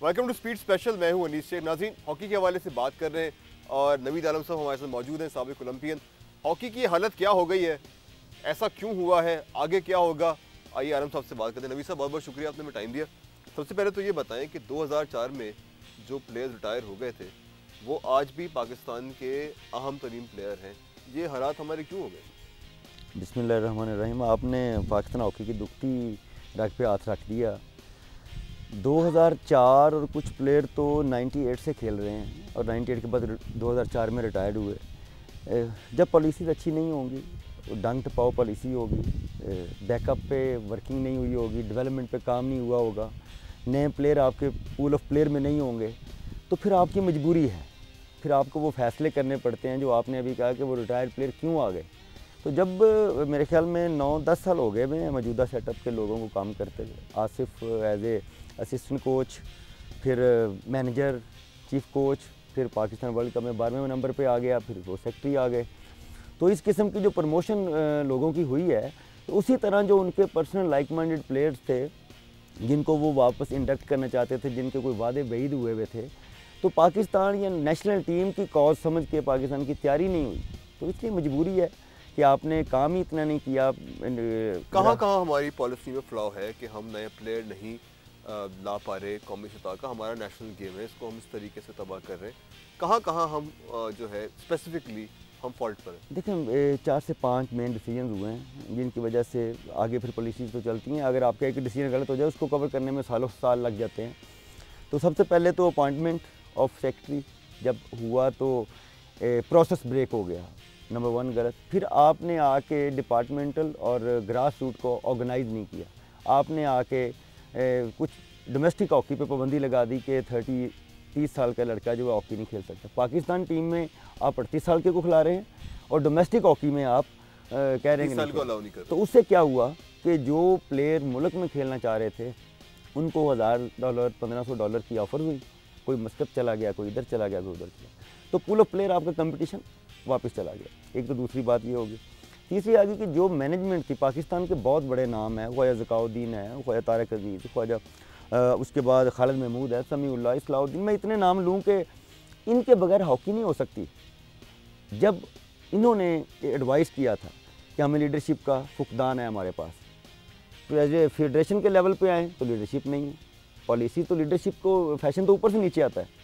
Welcome to speed special. मैं हूं अनीस शेख। नाज़रीन, हॉकी के हवाले से बात कर रहे हैं और नवीद आलम साहब हमारे साथ मौजूद हैं, साबिक ओलंपियन। हॉकी की हालत क्या हो गई है, ऐसा क्यों हुआ है, आगे क्या होगा, आइए आलम साहब से बात करते हैं। नवीद साहब, बहुत बहुत शुक्रिया, आपने हमें टाइम दिया। सबसे पहले तो ये बताएं कि 2004 में जो प्लेयर्स रिटायर हो गए थे वो आज भी पाकिस्तान के अहम तरीन प्लेयर हैं। ये हालात हमारे क्यों हो गए? बिस्मिल्लाहिर्रहमानिर्रहीम। आपने पाकिस्तान हॉकी की दुखती रग पे हाथ रख दिया। 2004 और कुछ प्लेयर तो 98 से खेल रहे हैं और 98 के बाद 2004 में रिटायर्ड हुए। जब पॉलिसीज़ अच्छी नहीं होंगी, डंग टपाओ पॉलिसी होगी, बैकअप पे वर्किंग नहीं हुई होगी, डेवलपमेंट पे काम नहीं हुआ होगा, नए प्लेयर आपके पूल ऑफ प्लेयर में नहीं होंगे, तो फिर आपकी मजबूरी है, फिर आपको वो फैसले करने पड़ते हैं जो आपने अभी कहा कि वो रिटायर्ड प्लेयर क्यों आ गए। तो जब मेरे ख्याल में 9-10 साल हो गए मैं मौजूदा सेटअप के लोगों को काम करते हुए, Asif as a assistant coach, फिर मैनेजर, चीफ कोच, फिर पाकिस्तान वर्ल्ड कप में 12वें नंबर पे आ गया, फिर वो सेक्रेटरी आ गए। तो इस किस्म की जो प्रमोशन लोगों की हुई है, तो उसी तरह जो उनके पर्सनल लाइक माइंडेड प्लेयर्स थे जिनको वो वापस इंडक्ट करना चाहते थे, जिनके कोई वादे वईद हुए हुए थे, तो पाकिस्तान या नेशनल टीम की कॉज समझ के पाकिस्तान की तैयारी नहीं हुई। तो इसलिए मजबूरी है कि आपने काम ही इतना नहीं किया। कहाँ कहाँ हमारी पॉलिसी में फ्लॉ है कि हम नए प्लेयर नहीं ला पा रहे? कौमी सतह का हमारा नेशनल गेम है, इसको हम इस तरीके से तबाह कर रहे हैं। कहाँ कहाँ हम जो है स्पेसिफिकली हम फॉल्ट पर हैं? देखिए, 4 से 5 मेन डिसीजन हुए हैं जिनकी वजह से आगे फिर पॉलिसीज़ तो चलती हैं। अगर आपका एक डिसीजन गलत हो जाए, उसको कवर करने में सालों साल लग जाते हैं। तो सबसे पहले तो अपॉइंटमेंट ऑफ सेक्रेटरी जब हुआ तो प्रोसेस ब्रेक हो गया, नंबर 1 गलत। फिर आपने आके डिपार्टमेंटल और ग्रास रूट को ऑर्गेनाइज नहीं किया। आपने आके कुछ डोमेस्टिक हॉकी पे पाबंदी लगा दी कि 30 साल का लड़का जो है हॉकी नहीं खेल सकता। पाकिस्तान टीम में आप 38 साल के को खिला रहे हैं और डोमेस्टिक हॉकी में आप कह रहे हैं नहीं। तो उससे क्या हुआ कि जो प्लेयर मुल्क में खेलना चाह रहे थे उनको $1000 $1500 की ऑफ़र हुई। कोई मस्कत चला गया, कोई इधर चला गया, कोई उधर चला गया। तो पूल ऑफ प्लेयर आपका कंपटीशन वापस चला गया। एक तो दूसरी बात ये होगी। तीसरी आ गई कि जो मैनेजमेंट थी, पाकिस्तान के बहुत बड़े नाम हैं, ख्वाजा ज़काउद्दीन है, ख्वाजा तारिक अजीज़, ख्वाजा उसके बाद खालिद महमूद है, समीउल्लाह, इस्लाउद्दीन, मैं इतने नाम लूँ कि इनके बगैर हॉकी नहीं हो सकती। जब इन्होंने एडवाइस किया था कि हमें लीडरशिप का फुकदान है हमारे पास, तो एज ए फेडरेशन के लेवल पे आए तो लीडरशिप नहीं है। पॉलिसी तो लीडरशिप को, फैशन तो ऊपर से नीचे आता है।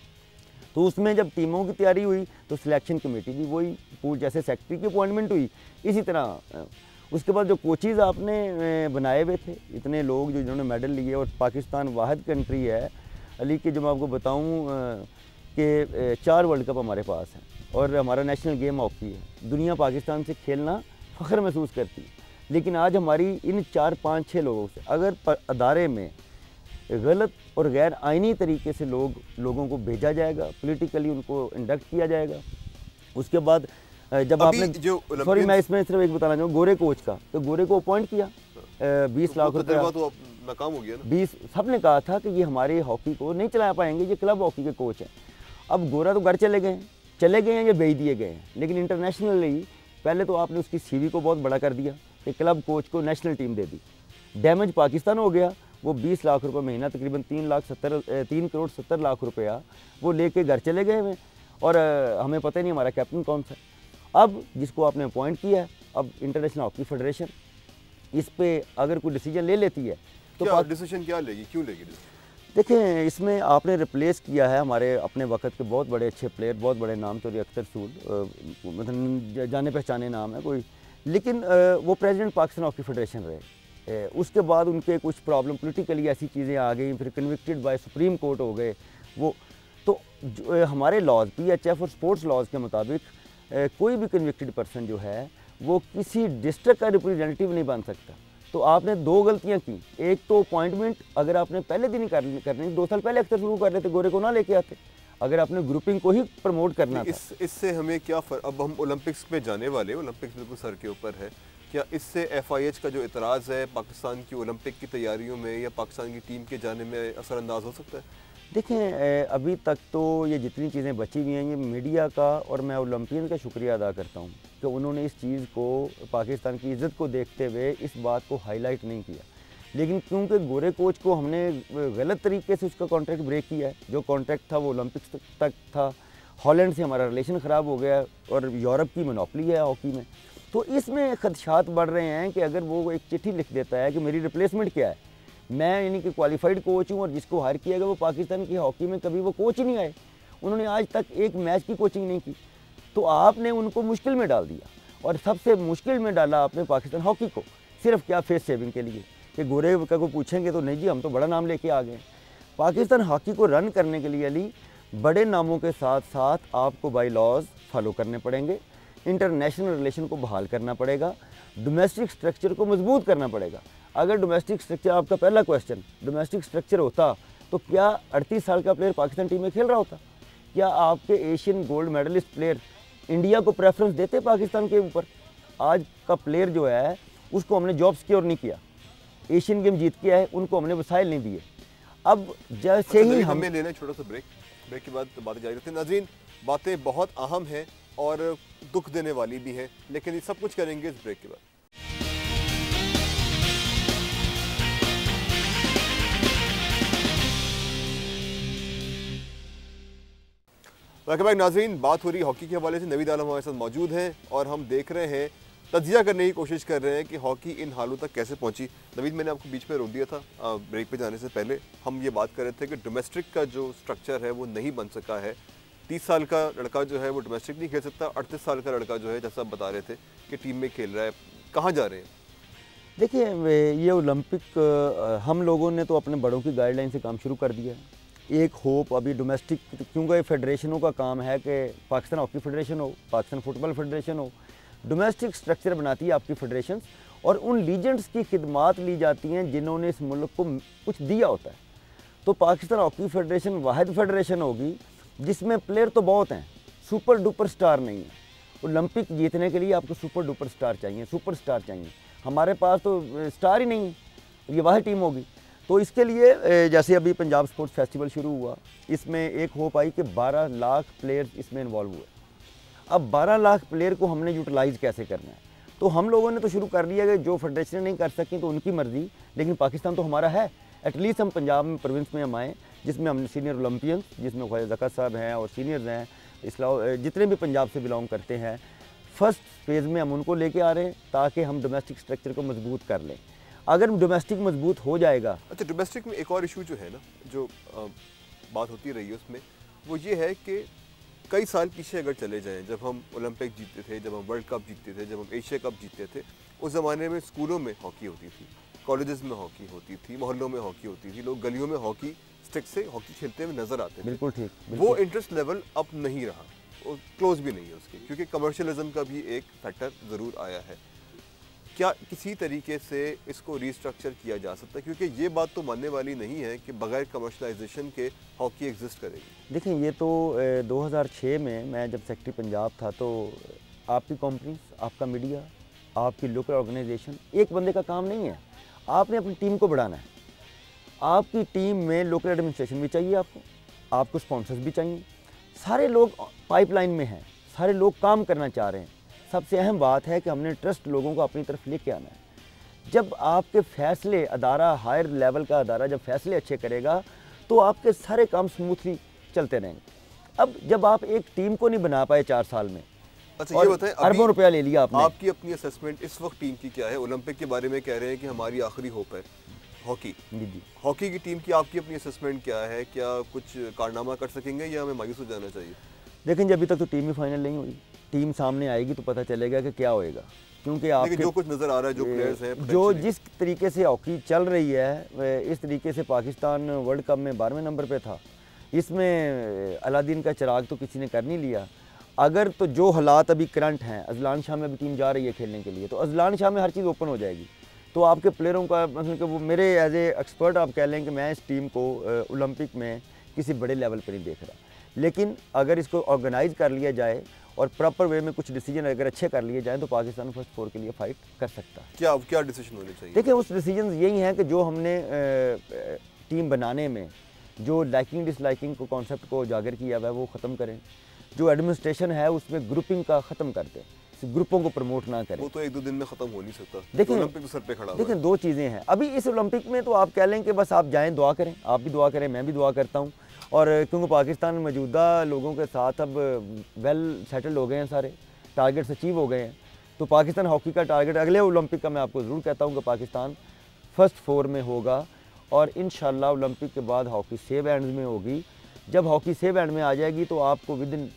तो उसमें जब टीमों की तैयारी हुई तो सिलेक्शन कमेटी भी वही पूल, जैसे सेक्रेटरी की अपॉइंटमेंट हुई इसी तरह। उसके बाद जो कोचेज़ आपने बनाए हुए थे, इतने लोग जो जिन्होंने मेडल लिए, और पाकिस्तान वाहिद कंट्री है अली कि जो मैं आपको बताऊं कि 4 वर्ल्ड कप हमारे पास हैं और हमारा नेशनल गेम हॉकी है। दुनिया पाकिस्तान से खेलना फ़ख्र महसूस करती है। लेकिन आज हमारी इन 4-5-6 लोगों से अगर अदारे में गलत और गैर आइनी तरीके से लोगों को भेजा जाएगा, पॉलिटिकली उनको इंडक्ट किया जाएगा, उसके बाद जब आपने सॉरी मैं इसमें सिर्फ एक बताना चाहूँ, गोरे कोच का, तो गोरे को अपॉइंट किया 20 लाख रुपये, तो नाकाम हो गया ना। 20 सबने कहा था कि ये हमारे हॉकी को नहीं चला पाएंगे, ये क्लब हॉकी के कोच हैं। अब गोरा तो घर चले गए हैं या भेज दिए गए हैं। लेकिन इंटरनेशनली पहले तो आपने उसकी सीवी को बहुत बड़ा कर दिया कि क्लब कोच को नेशनल टीम दे दी। डैमेज पाकिस्तान हो गया। वो 20 लाख रुपये महीना, तकरीबन 3 करोड़ 70 लाख रुपया वो लेके घर चले गए हैं और हमें पता ही नहीं हमारा कैप्टन कौन सा है। अब जिसको आपने अपॉइंट किया है, अब इंटरनेशनल हॉकी फेडरेशन इस पे अगर कोई डिसीजन ले लेती है तो डिसीजन क्या लेगी, क्यों लेगी? देखें, इसमें आपने रिप्लेस किया है हमारे अपने वक्त के बहुत बड़े अच्छे प्लेयर, बहुत बड़े नाम, तो अख्तर सूद, मतलब जाने पहचाने नाम है कोई, लेकिन वो प्रेसिडेंट पाकिस्तान हॉकी फेडरेशन रहे। उसके बाद उनके कुछ प्रॉब्लम पॉलिटिकली ऐसी चीज़ें आ गई, फिर कन्विक्टेड बाय सुप्रीम कोर्ट हो गए वो। तो हमारे लॉज, PHF और स्पोर्ट्स लॉज के मुताबिक कोई भी कन्विक्टेड पर्सन जो है वो किसी डिस्ट्रिक्ट का रिप्रेजेंटेटिव नहीं बन सकता। तो आपने 2 गलतियां की। एक तो अपॉइंटमेंट अगर आपने पहले दिन ही करनी, 2 साल पहले अख्तर शुरू कर रहे थे, गोरे को ना लेके आते। अगर आपने ग्रुपिंग को ही प्रमोट करना था। इससे हमें क्या फर्क? अब हम ओलंपिक्स पे जाने वाले, ओलंपिक्स बिल्कुल सर के ऊपर है, क्या इससे FIH का जो इतराज़ है पाकिस्तान की ओलंपिक की तैयारियों में या पाकिस्तान की टीम के जाने में असरअंदाज हो सकता है? देखें, अभी तक तो ये जितनी चीज़ें बची हुई हैं, ये मीडिया का और मैं ओलंपियन का शुक्रिया अदा करता हूँ कि उन्होंने इस चीज़ को, पाकिस्तान की इज़्ज़त को देखते हुए इस बात को हाईलाइट नहीं किया। लेकिन क्योंकि गोरे कोच को हमने गलत तरीके से उसका कॉन्ट्रैक्ट ब्रेक किया है, जो कॉन्ट्रैक्ट था वो ओलंपिक्स तक था, हॉलैंड से हमारा रिलेशन ख़राब हो गया और यूरोप की मोनोपोली है हॉकी में, तो इसमें खदशात बढ़ रहे हैं कि अगर वो एक चिट्ठी लिख देता है कि मेरी रिप्लेसमेंट क्या है, मैं यानी कि क्वालिफाइड कोच हूँ और जिसको हायर किया गया वो पाकिस्तान की हॉकी में कभी वो कोच ही नहीं आए, उन्होंने आज तक एक मैच की कोचिंग नहीं की, तो आपने उनको मुश्किल में डाल दिया। और सबसे मुश्किल में डाला आपने पाकिस्तान हॉकी को, सिर्फ क्या फेस सेविंग के लिए कि गोरे का को पूछेंगे तो नहीं जी हम तो बड़ा नाम लेके आ गए। पाकिस्तान हॉकी को रन करने के लिए अली बड़े नामों के साथ साथ आपको बाई लॉज फॉलो करने पड़ेंगे, इंटरनेशनल रिलेशन को बहाल करना पड़ेगा, डोमेस्टिक स्ट्रक्चर को मजबूत करना पड़ेगा। अगर डोमेस्टिक स्ट्रक्चर, आपका पहला क्वेश्चन, डोमेस्टिक स्ट्रक्चर होता तो क्या 38 साल का प्लेयर पाकिस्तान टीम में खेल रहा होता? क्या आपके Asian gold medallist player India को प्रेफरेंस देते पाकिस्तान के ऊपर? आज का प्लेयर जो है उसको हमने जॉब सिक्योर नहीं किया, एशियन गेम जीत के आए, उनको हमने वसाइल नहीं दिए। अब जैसे ही हमें लेना छोटा सा ब्रेक के बाद तो बातें जारी रखते हैं। नाज़रीन, बातें बहुत अहम हैं और दुख देने वाली भी हैं, लेकिन ये सब कुछ करेंगे इस ब्रेक के बाद। वेलकम बैक नाज़रीन, बात हो रही हॉकी के हवाले से। नवीद आलम हमारे साथ मौजूद हैं और हम देख रहे हैं, तज्जिया करने की कोशिश कर रहे हैं कि हॉकी इन हालों तक कैसे पहुंची। नवीद, मैंने आपको बीच में रोक दिया था, ब्रेक पे जाने से पहले हम ये बात कर रहे थे कि डोमेस्टिक का जो स्ट्रक्चर है वो नहीं बन सका है। 30 साल का लड़का जो है वो डोमेस्टिक नहीं खेल सकता, 38 साल का लड़का जो है, जैसा आप बता रहे थे कि टीम में खेल रहा है, कहाँ जा रहे हैं? देखिए, ये ओलंपिक हम लोगों ने तो अपने बड़ों की गाइडलाइन से काम शुरू कर दिया है। एक होप अभी डोमेस्टिक, क्योंकि फेडरेशनों का काम है कि पाकिस्तान हॉकी फेडरेशन हो, पाकिस्तान फुटबॉल फेडरेशन हो, डोमेस्टिक स्ट्रक्चर बनाती है आपकी फेडरेशंस और उन लीजेंड्स की खिदमात ली जाती हैं जिन्होंने इस मुल्क को कुछ दिया होता है। तो पाकिस्तान हॉकी फेडरेशन वाहिद फेडरेशन होगी जिसमें प्लेयर तो बहुत हैं, सुपर डुपर स्टार नहीं है। ओलंपिक जीतने के लिए आपको सुपर डुपर स्टार चाहिए, सुपर स्टार चाहिए। हमारे पास तो स्टार ही नहीं है, ये वाहिद टीम होगी। तो इसके लिए जैसे अभी पंजाब स्पोर्ट्स फेस्टिवल शुरू हुआ, इसमें एक होप आई कि 12 लाख प्लेयर्स इसमें इन्वॉल्व हुए। अब 12 लाख प्लेयर को हमने यूटिलाइज़ कैसे करना है, तो हम लोगों ने तो शुरू कर दिया कि जो फेडरेशन नहीं कर सकें तो उनकी मर्ज़ी, लेकिन पाकिस्तान तो हमारा है। एटलीस्ट हम पंजाब में प्रोविंस में हम आएँ जिसमें हम सीनियर ओलंपियंस, जिसमें ख्वाजा ज़क़ात साहब हैं और सीनियर्स हैं, इसला जितने भी पंजाब से बिलोंग करते हैं, फर्स्ट फेज़ में हम उनको लेके आ रहे हैं ताकि हम डोमेस्टिक स्ट्रक्चर को मजबूत कर लें। अगर डोमेस्टिक मजबूत हो जाएगा। अच्छा, डोमेस्टिक में एक और इशू जो है ना, जो बात होती रही है उसमें, वो ये है कि कई साल पीछे अगर चले जाएं, जब हम ओलंपिक जीतते थे, जब हम वर्ल्ड कप जीतते थे, जब हम एशिया कप जीतते थे, उस ज़माने में स्कूलों में हॉकी होती थी, कॉलेजेस में हॉकी होती थी, मोहल्लों में हॉकी होती थी, लोग गलियों में हॉकी स्टिक से हॉकी खेलते हुए नजर आते थे। बिल्कुल ठीक। वो इंटरेस्ट लेवल अब नहीं रहा, वो क्लोज भी नहीं है उसके, क्योंकि कमर्शियलिज्म का भी एक फैक्टर ज़रूर आया है। क्या किसी तरीके से इसको रीस्ट्रक्चर किया जा सकता है, क्योंकि ये बात तो मानने वाली नहीं है कि बगैर कमर्शलाइजेशन के हॉकी एग्जिस्ट करेगी? देखें, ये तो 2006 में मैं जब सेक्रेटरी पंजाब था तो आपकी कंपनीज, आपका मीडिया, आपकी लोकल ऑर्गेनाइजेशन, एक बंदे का काम नहीं है। आपने अपनी टीम को बढ़ाना है। आपकी टीम में लोकल एडमिनिस्ट्रेशन भी चाहिए, आपको स्पॉन्सर्स भी चाहिए। सारे लोग पाइपलाइन में हैं, सारे लोग काम करना चाह रहे हैं। सबसे अहम बात है कि हमने ट्रस्ट लोगों को अपनी तरफ लेके आना है। जब आपके फैसले, अदारा हायर लेवल का अदारा जब फैसले अच्छे करेगा तो आपके सारे काम स्मूथली चलते रहेंगे। अब जब आप एक टीम को नहीं बना पाए 4 साल में, अच्छा ये बताएं, अरबों रुपया ले लिया आपने, आपकी अपनी असेसमेंट इस वक्त टीम की क्या है? ओलंपिक के बारे में कह रहे हैं कि हमारी आखिरी होप है हॉकी। जी, हॉकी की टीम की आपकी अपनी असेसमेंट क्या है? क्या कुछ कारनामा कर सकेंगे या हमें मायूस हो जाना चाहिए? लेकिन जब अभी तक तो टीम ही फाइनल नहीं हुई। टीम सामने आएगी तो पता चलेगा कि क्या होएगा, क्योंकि आपके जो कुछ नज़र आ रहा है, जो प्लेयर्स हैं, जो जिस तरीके से हॉकी चल रही है, इस तरीके से पाकिस्तान वर्ल्ड कप में 12वें नंबर पे था। इसमें अलादीन का चिराग तो किसी ने कर नहीं लिया। अगर तो जो हालात अभी करंट हैं, अजलान शाह में अभी टीम जा रही है खेलने के लिए, तो अजलान शाह में हर चीज़ ओपन हो जाएगी। तो आपके प्लेयरों का मतलब कि वो, मेरे एज ए एक्सपर्ट आप कह लें कि मैं इस टीम को ओलंपिक में किसी बड़े लेवल पर नहीं देख रहा। लेकिन अगर इसको ऑर्गेनाइज कर लिया जाए और प्रॉपर वे में कुछ डिसीजन अगर अच्छे कर लिए जाएँ तो पाकिस्तान फर्स्ट 4 के लिए फाइट कर सकता है। क्या डिसीजन होने चाहिए? देखिए, उस डिसीजन यही हैं कि जो हमने टीम बनाने में जो लाइकिंग डिसलाइकिंग को कॉन्सेप्ट को उजागर किया हुआ है वो ख़त्म करें। जो एडमिनिस्ट्रेशन है उसमें ग्रुपिंग का ख़त्म कर दें। ग्रुपों को प्रमोट ना करें। वो तो एक दो दिन में खत्म हो नहीं सकता। देखिए ओलंपिक तो सर पे खड़ा हुआ है। देखिए, दो चीज़ें हैं अभी इस ओलंपिक में, तो आप कह लें कि बस आप जाएं, दुआ करें, आप भी दुआ करें, मैं भी दुआ करता हूँ। और क्योंकि पाकिस्तान में मौजूदा लोगों के साथ अब वेल सेटल्ड हो गए हैं, सारे टारगेट्स अचीव हो गए हैं, तो पाकिस्तान हॉकी का टारगेट अगले ओलंपिक का मैं आपको ज़रूर कहता हूँ कि पाकिस्तान फर्स्ट 4 में होगा। और इंशाल्लाह ओलंपिक के बाद हॉकी सेव हैंड्स में होगी। जब हॉकी सेव हैंड में आ जाएगी तो आपको विद इन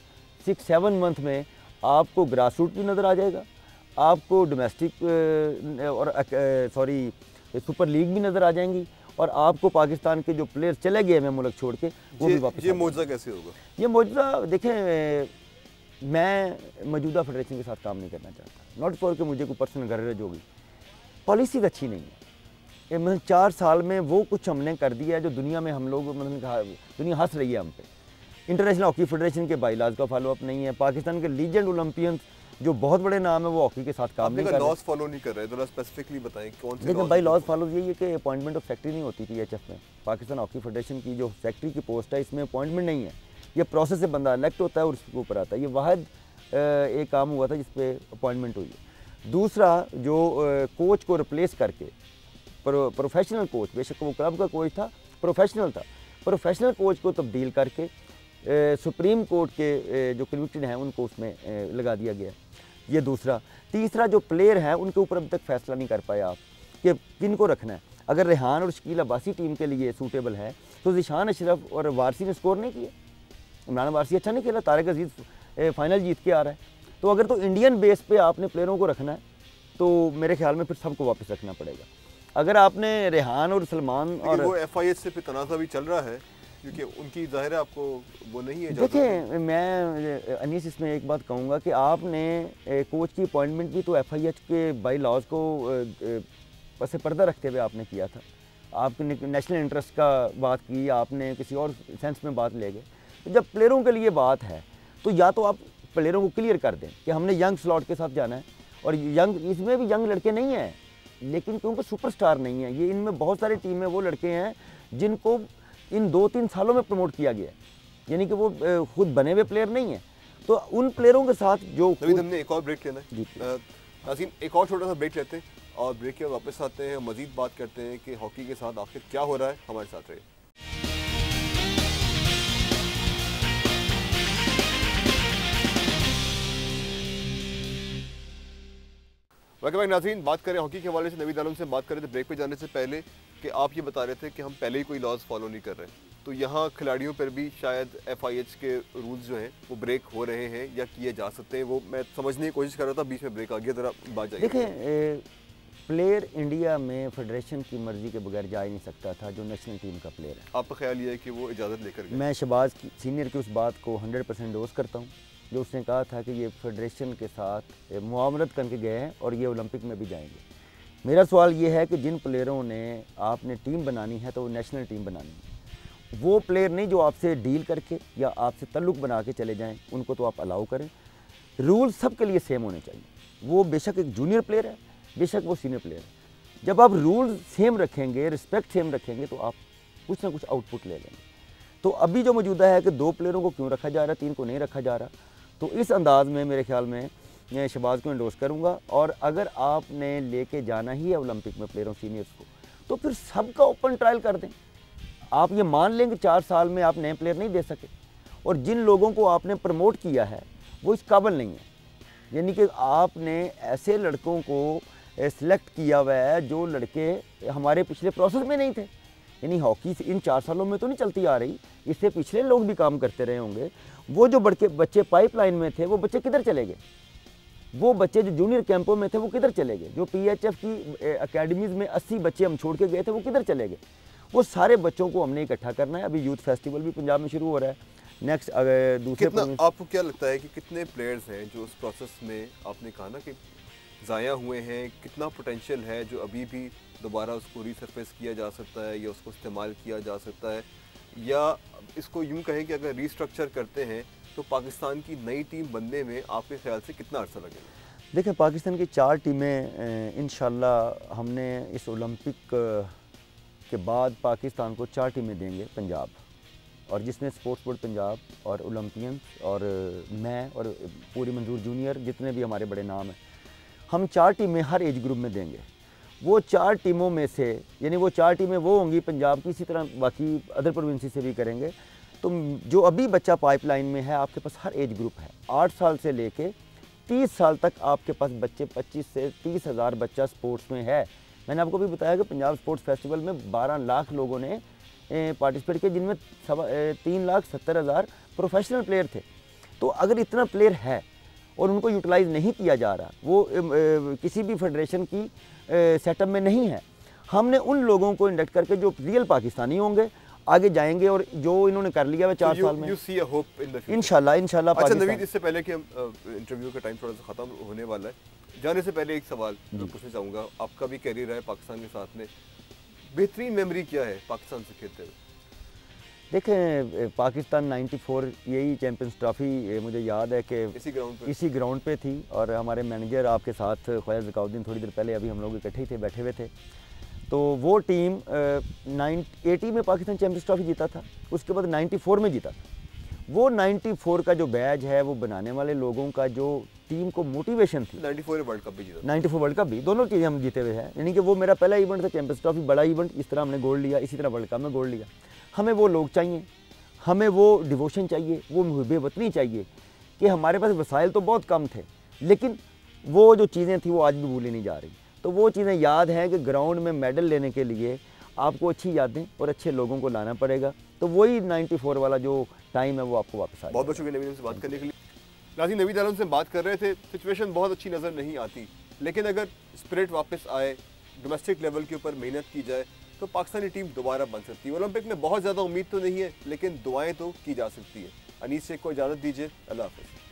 6-7 मंथ में आपको ग्रास रूट भी नज़र आ जाएगा, आपको डोमेस्टिक और सुपर लीग भी नज़र आ जाएंगी, और आपको पाकिस्तान के जो प्लेयर्स चले गए हैं मुल्क छोड़ के वो भी वापस। ये मौजूदा कैसे होगा? ये मौजूदा देखें, मैं मौजूदा फेडरेशन के साथ काम नहीं करना चाहता, नॉट फॉर कि मुझे कोई पर्सनल गरज होगी, पॉलिसी अच्छी नहीं है। 4 साल में वो कुछ हमने कर दिया है जो दुनिया में हम लोग, मतलब दुनिया हंस रही है हम पे। इंटरनेशनल हॉकी फेडरेशन के बाईलाज का फॉलोअप नहीं है। पाकिस्तान के लीजेंड ओलंपियंस जो बहुत बड़े नाम है वो हॉकी के साथ काम नहीं कर रहे। लॉज फॉलो नहीं कर रहे, जरा स्पेसिफिकली बताएं कौन से। देखिए भाई, लॉज फॉलो यही है कि अपॉइंटमेंट ऑफ सेक्रेटरी नहीं होती पीएचएफ में। पाकिस्तान हॉकी फेडरेशन की जो सेक्रेटरी की पोस्ट है, इसमें अपॉइंटमेंट नहीं है, ये प्रोसेस से बंदा इलेक्ट होता है और उसके ऊपर आता है। ये वाहिद एक काम हुआ था जिस पे अपॉइंटमेंट हुई है। दूसरा, जो कोच को रिप्लेस करके प्रोफेशनल कोच, बेशक वो क्लब का कोच था, प्रोफेशनल था, प्रोफेशनल कोच को तब्दील करके सुप्रीम कोर्ट के जो कन्विक्टेड हैं उनको उसमें लगा दिया गया। ये दूसरा। तीसरा, जो प्लेयर हैं उनके ऊपर अभी तक फैसला नहीं कर पाए आप कि किन को रखना है। अगर रेहान और शकील अब्बासी टीम के लिए सूटेबल है तो ज़िशान अशरफ और वारसी ने स्कोर नहीं किया, इमरान वारसी अच्छा नहीं खेला, तारिक अजीज़ फाइनल जीत के आ रहा है। तो अगर तो इंडियन बेस पे आपने प्लेयरों को रखना है तो मेरे ख्याल में फिर सबको वापस रखना पड़ेगा। अगर आपने रेहान और सलमान और वो एफआईएच से फिर तनाज़ा भी चल रहा है क्योंकि उनकी ज़ाहिर है आपको वो नहीं है। देखिए, मैं अनीस इसमें एक बात कहूँगा कि आपने कोच की अपॉइंटमेंट भी तो एफआईएच के बाई लॉज को पस पर्दा रखते हुए आपने किया था। आपने नेशनल इंटरेस्ट का बात की, आपने किसी और सेंस में बात ले गए। तो जब प्लेयरों के लिए बात है तो या तो आप प्लेयरों को क्लियर कर दें कि हमने यंग स्लॉट के साथ जाना है, और यंग, इसमें भी यंग लड़के नहीं हैं, लेकिन क्योंकि सुपरस्टार नहीं है ये, इनमें बहुत सारी टीम में वो लड़के हैं जिनको इन 2-3 सालों में प्रमोट किया गया है, यानी कि वो खुद बने हुए प्लेयर नहीं है। तो उन प्लेयरों के साथ जो हमने एक और ब्रेक लेना है नाज़रीन, एक और छोटा सा ब्रेक लेते हैं और ब्रेक के वापस आते हैं, मजीद बात करते हैं कि हॉकी के साथ आखिर क्या हो रहा है। हमारे साथ रहे। वेलकम बैक नाज़रीन, बात करें हॉकी के हवाले से। नवीद आलम से बात कर रहे थे ब्रेक पे जाने से पहले कि आप ये बता रहे थे कि हम पहले ही कोई लॉज फॉलो नहीं कर रहे, तो यहाँ खिलाड़ियों पर भी शायद एफआईएच के रूल्स जो हैं वो ब्रेक हो रहे हैं या किए जा सकते हैं। वो मैं समझने की कोशिश कर रहा था, बीच में ब्रेक आ गया, ज़रा बात जाएगी। देखें, प्लेयर इंडिया में फेडरेशन की मर्जी के बगैर जा ही नहीं सकता था जो नेशनल टीम का प्लेयर है। आपका ख्याल ये है कि वो इजाज़त लेकर गए? मैं शहबाज सीनियर की उस बात को 100% डोज करता हूँ, जो उसने कहा था कि ये फेडरेशन के साथ मुआमरत करके गए हैं और ये ओलंपिक में भी जाएंगे। मेरा सवाल ये है कि जिन प्लेयरों ने आपने टीम बनानी है तो वो नेशनल टीम बनानी है। वो प्लेयर नहीं जो आपसे डील करके या आपसे तल्लुक़ बना के चले जाएं, उनको तो आप अलाउ करें। रूल सब के लिए सेम होने चाहिए। वो बेशक एक जूनियर प्लेयर है, बेशक वो सीनियर प्लेयर है। जब आप रूल सेम रखेंगे, रिस्पेक्ट सेम रखेंगे, तो आप कुछ ना कुछ आउटपुट ले लेंगे। तो अभी जो मौजूदा है कि 2 प्लेयरों को क्यों रखा जा रहा है, 3 को नहीं रखा जा रहा, तो इस अंदाज़ में मेरे ख्याल में मैं शहबाज को एंडोर्स करूंगा। और अगर आपने लेके जाना ही है ओलंपिक में प्लेयरों सीनियर्स को, तो फिर सबका ओपन ट्रायल कर दें। आप ये मान लें कि 4 साल में आप नए प्लेयर नहीं दे सके, और जिन लोगों को आपने प्रमोट किया है वो इस काबिल नहीं है, यानी कि आपने ऐसे लड़कों को सिलेक्ट किया हुआ है जो लड़के हमारे पिछले प्रोसेस में नहीं थे। यानी हॉकी इन 4 सालों में तो नहीं चलती आ रही, इससे पिछले लोग भी काम करते रहे होंगे। वो जो बच्चे पाइपलाइन में थे वो बच्चे किधर चले गए? वो बच्चे जो जूनियर कैंपों में थे वो किधर चले गए? जो पीएचएफ की अकेडमीज़ में 80 बच्चे हम छोड़ के गए थे वो किधर चले गए? वो सारे बच्चों को हमने इकट्ठा करना है। अभी यूथ फेस्टिवल भी पंजाब में शुरू हो रहा है नेक्स्ट दूसरे। आपको क्या लगता है कि कितने प्लेयर्स हैं जो उस प्रोसेस में आपने कहा ना कि ज़ाया हुए हैं, कितना पोटेंशियल है जो अभी भी दोबारा उसको रीसरफेस किया जा सकता है या उसको इस्तेमाल किया जा सकता है, या इसको यूँ कहें कि अगर रीस्ट्रक्चर करते हैं तो पाकिस्तान की नई टीम बनने में आपके ख्याल से कितना अर्सा लगेगा? देखें, पाकिस्तान की 4 टीमें इंशाल्लाह हमने इस ओलंपिक के बाद पाकिस्तान को 4 टीमें देंगे पंजाब, और जिसमें स्पोर्ट्स बोर्ड पंजाब और ओलंपियन और मैं और पूरी मंजूर जूनियर जितने भी हमारे बड़े नाम हैं, हम 4 टीमें हर एज ग्रुप में देंगे। वो 4 टीमों में से यानी वो 4 टीमें वो होंगी पंजाब की, इसी तरह बाकी अदर प्रोविंसी से भी करेंगे। तो जो अभी बच्चा पाइपलाइन में है, आपके पास हर एज ग्रुप है, 8 साल से लेके 30 साल तक आपके पास बच्चे 25 से 30 हज़ार बच्चा स्पोर्ट्स में है। मैंने आपको भी बताया कि पंजाब स्पोर्ट्स फेस्टिवल में 12 लाख लोगों ने पार्टिसिपेट किया, जिनमें 3,70,000 प्रोफेशनल प्लेयर थे। तो अगर इतना प्लेयर है और उनको यूटिलाइज़ नहीं किया जा रहा, वो किसी भी फेडरेशन की सेटअप में नहीं है, हमने उन लोगों को इंडक्ट करके जो रियल पाकिस्तानी होंगे आगे जाएंगे और जो इन्होंने कर लिया है 4 साल में, इंशाल्लाह। अच्छा नवीद, इससे पहले कि हम इंटरव्यू का टाइम थोड़ा सा ख़त्म होने वाला है, जाने से पहले एक सवाल पूछना चाहूँगा। आपका भी कैरियर है पाकिस्तान के साथ में, बेहतरीन मेमोरी क्या है पाकिस्तान से खेलते हुए? देखें, पाकिस्तान 94 यही चैम्पियंस ट्रॉफ़ी मुझे याद है कि इसी ग्राउंड पे थी, और हमारे मैनेजर आपके साथ ख्वाजा ज़काउद्दीन थोड़ी देर पहले अभी हम लोग इकट्ठे ही थे, बैठे हुए थे। तो वो टीम 80 में पाकिस्तान चैम्पियंस ट्रॉफ़ी जीता था, उसके बाद 94 में जीता था। वो 94 का जो बैच है, वो बनाने वाले लोगों का जो टीम को मोटिवेशन थी, 94 वर्ल्ड कप भी जीता, 94 वर्ल्ड कप भी, दोनों चीज़ें हम जीते हुए हैं। यानी कि वो मेरा पहला इवेंट था चैम्पियंस ट्रॉफ़ी, बड़ा इवेंट, इस तरह हमने गोल्ड लिया, इसी तरह वर्ल्ड कप में गोल्ड लिया। हमें वो लोग चाहिए, हमें वो डिवोशन चाहिए, वो मुहब्बे वतनी चाहिए कि हमारे पास वसाइल तो बहुत कम थे, लेकिन वो जो चीज़ें थी वो आज भी भूली नहीं जा रही। तो वो चीज़ें याद हैं कि ग्राउंड में मेडल लेने के लिए आपको अच्छी यादें और अच्छे लोगों को लाना पड़ेगा। तो वही 94 वाला जो टाइम है वो आपको वापस आ। बहुत बहुत शुक्रिया नवीद से बात करने के लिए। नाज़रीन, नवीद आलम से बात कर रहे थे। सिचुएशन बहुत अच्छी नज़र नहीं आती, लेकिन अगर स्पिरिट वापस आए, डोमेस्टिक लेवल के ऊपर मेहनत की जाए, तो पाकिस्तानी टीम दोबारा बन सकती है। ओलंपिक में बहुत ज़्यादा उम्मीद तो नहीं है, लेकिन दुआएं तो की जा सकती है। अनीस शेख को इजाज़त दीजिए, अल्लाह हाफ़िज़।